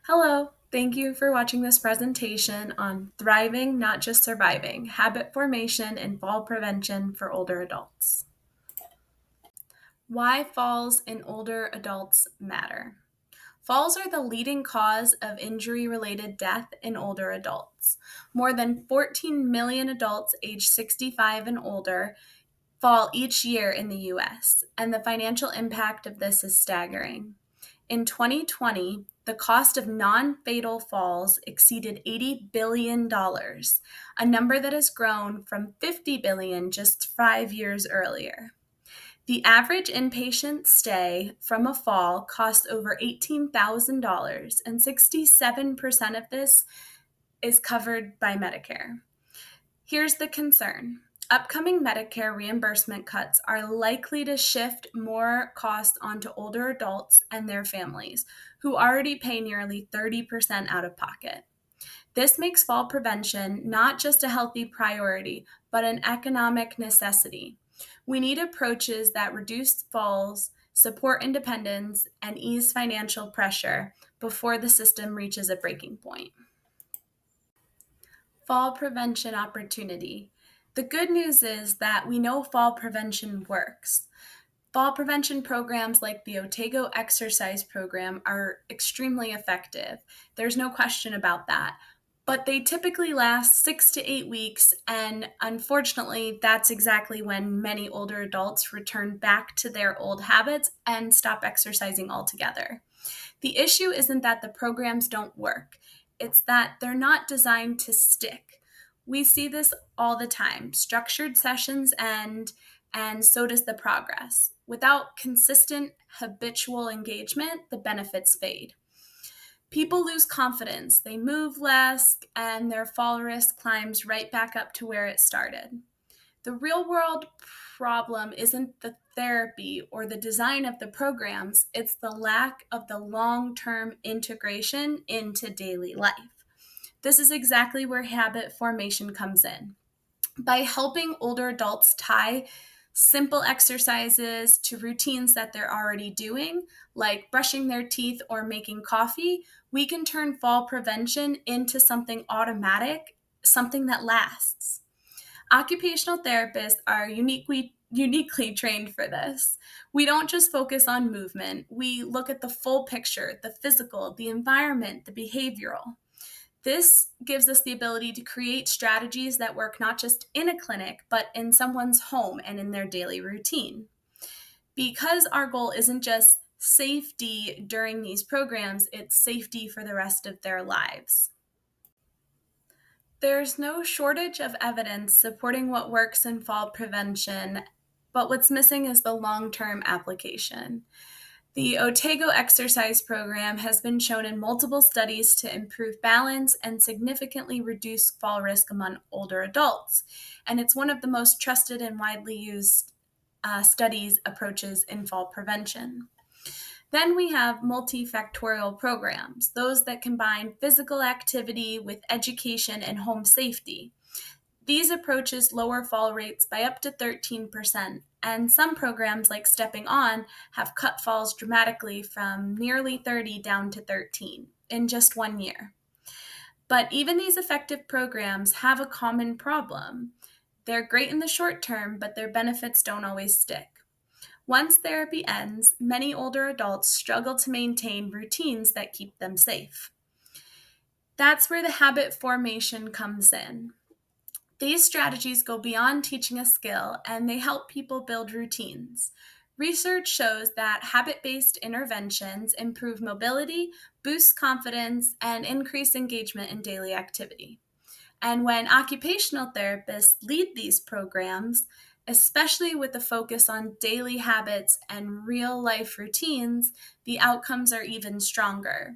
Hello, thank you for watching this presentation on Thriving, Not Just Surviving, Habit Formation and Fall Prevention for Older Adults. Why falls in older adults matter. Falls are the leading cause of injury-related death in older adults. More than 14 million adults aged 65 and older fall each year in the US, and the financial impact of this is staggering. In 2020, the cost of non-fatal falls exceeded $80 billion, a number that has grown from $50 billion just 5 years earlier. The average inpatient stay from a fall costs over $18,000, and 67% of this is covered by Medicare. Here's the concern. Upcoming Medicare reimbursement cuts are likely to shift more costs onto older adults and their families, who already pay nearly 30% out of pocket. This makes fall prevention not just a healthy priority, but an economic necessity. We need approaches that reduce falls, support independence, and ease financial pressure before the system reaches a breaking point. Fall prevention opportunity. The good news is that we know fall prevention works. Fall prevention programs like the Otago Exercise Program are extremely effective. There's no question about that. But they typically last 6 to 8 weeks, and unfortunately, that's exactly when many older adults return back to their old habits and stop exercising altogether. The issue isn't that the programs don't work, it's that they're not designed to stick. We see this all the time. Structured sessions end, and so does the progress. Without consistent, habitual engagement, the benefits fade. People lose confidence, they move less, and their fall risk climbs right back up to where it started. The real world problem isn't the therapy or the design of the programs, it's the lack of the long term integration into daily life. This is exactly where habit formation comes in. By helping older adults tie simple exercises to routines that they're already doing, like brushing their teeth or making coffee, we can turn fall prevention into something automatic, something that lasts. Occupational therapists are uniquely trained for this. We don't just focus on movement, we look at the full picture, the physical, the environment, the behavioral. This gives us the ability to create strategies that work not just in a clinic, but in someone's home and in their daily routine. Because our goal isn't just safety during these programs, it's safety for the rest of their lives. There's no shortage of evidence supporting what works in fall prevention, but what's missing is the long-term application. The Otago Exercise Program has been shown in multiple studies to improve balance and significantly reduce fall risk among older adults, and it's one of the most trusted and widely used studies approaches in fall prevention. Then we have multifactorial programs, those that combine physical activity with education and home safety. These approaches lower fall rates by up to 13%, and some programs like Stepping On have cut falls dramatically from nearly 30 down to 13 in just 1 year. But even these effective programs have a common problem. They're great in the short term, but their benefits don't always stick. Once therapy ends, many older adults struggle to maintain routines that keep them safe. That's where the habit formation comes in. These strategies go beyond teaching a skill, and they help people build routines. Research shows that habit-based interventions improve mobility, boost confidence, and increase engagement in daily activity. And when occupational therapists lead these programs, especially with a focus on daily habits and real-life routines, the outcomes are even stronger.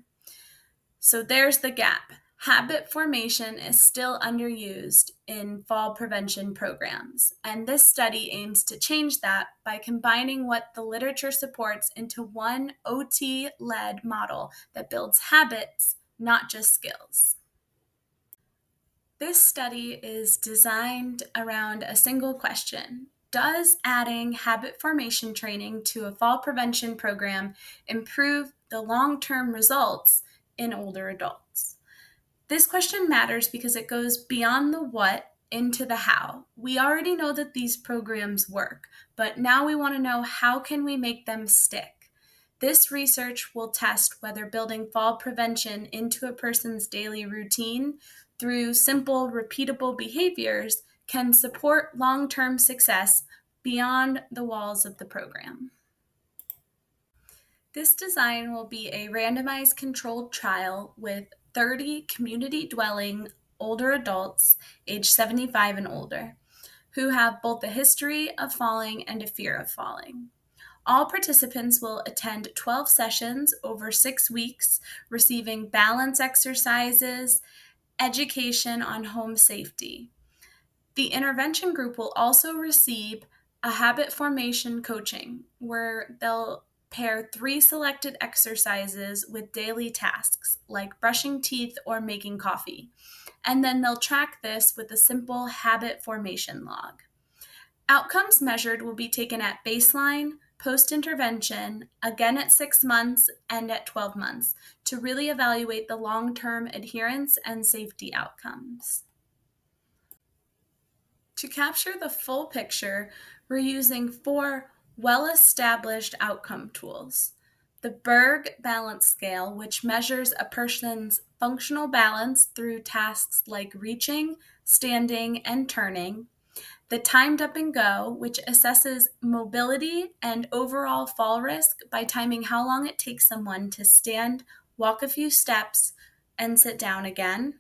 So there's the gap. Habit formation is still underused in fall prevention programs, and this study aims to change that by combining what the literature supports into one OT-led model that builds habits, not just skills. This study is designed around a single question. Does adding habit formation training to a fall prevention program improve the long-term results in older adults? This question matters because it goes beyond the what into the how. We already know that these programs work, but now we want to know how can we make them stick. This research will test whether building fall prevention into a person's daily routine through simple, repeatable behaviors can support long-term success beyond the walls of the program. This design will be a randomized controlled trial with 30 community dwelling older adults aged 75 and older who have both a history of falling and a fear of falling. All participants will attend 12 sessions over 6 weeks, receiving balance exercises, education on home safety. The intervention group will also receive a habit formation coaching where they'll pair 3 selected exercises with daily tasks like brushing teeth or making coffee. And then they'll track this with a simple habit formation log. Outcomes measured will be taken at baseline, post-intervention, again at 6 months, and at 12 months to really evaluate the long-term adherence and safety outcomes. To capture the full picture, we're using 4 well-established outcome tools. The Berg Balance Scale, which measures a person's functional balance through tasks like reaching, standing, and turning. The Timed Up and Go, which assesses mobility and overall fall risk by timing how long it takes someone to stand, walk a few steps, and sit down again.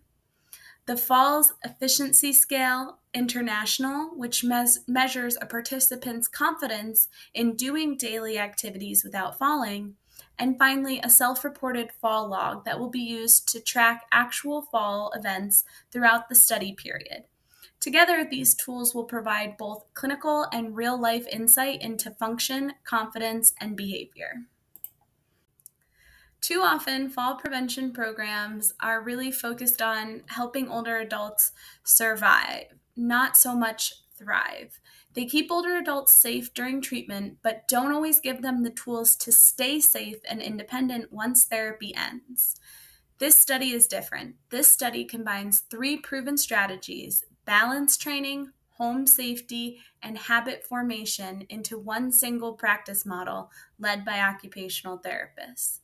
The Falls Efficiency Scale International, which measures a participant's confidence in doing daily activities without falling. And finally, a self-reported fall log that will be used to track actual fall events throughout the study period. Together, these tools will provide both clinical and real-life insight into function, confidence, and behavior. Too often, fall prevention programs are really focused on helping older adults survive, not so much thrive. They keep older adults safe during treatment, but don't always give them the tools to stay safe and independent once therapy ends. This study is different. This study combines 3 proven strategies: balance training, home safety, and habit formation into one single practice model led by occupational therapists.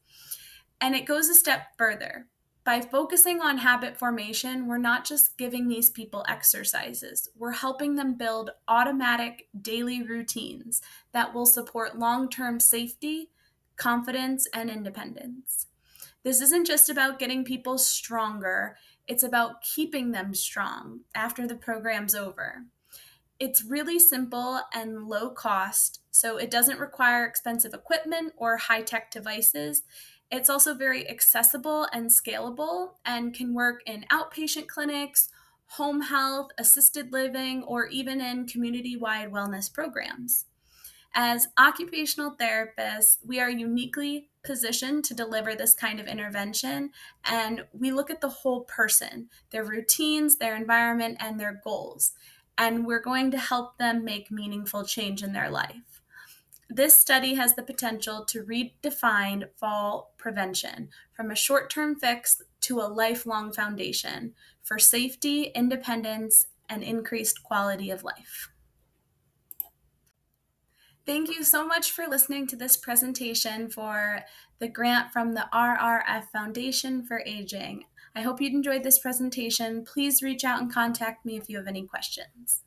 And it goes a step further. By focusing on habit formation, we're not just giving these people exercises, we're helping them build automatic daily routines that will support long-term safety, confidence, and independence. This isn't just about getting people stronger, it's about keeping them strong after the program's over. It's really simple and low cost, so it doesn't require expensive equipment or high-tech devices. It's also very accessible and scalable and can work in outpatient clinics, home health, assisted living, or even in community-wide wellness programs. As occupational therapists, we are uniquely positioned to deliver this kind of intervention, and we look at the whole person, their routines, their environment, and their goals, and we're going to help them make meaningful change in their life. This study has the potential to redefine fall prevention from a short-term fix to a lifelong foundation for safety, independence, and increased quality of life. Thank you so much for listening to this presentation for the grant from the RRF Foundation for Aging. I hope you enjoyed this presentation. Please reach out and contact me if you have any questions.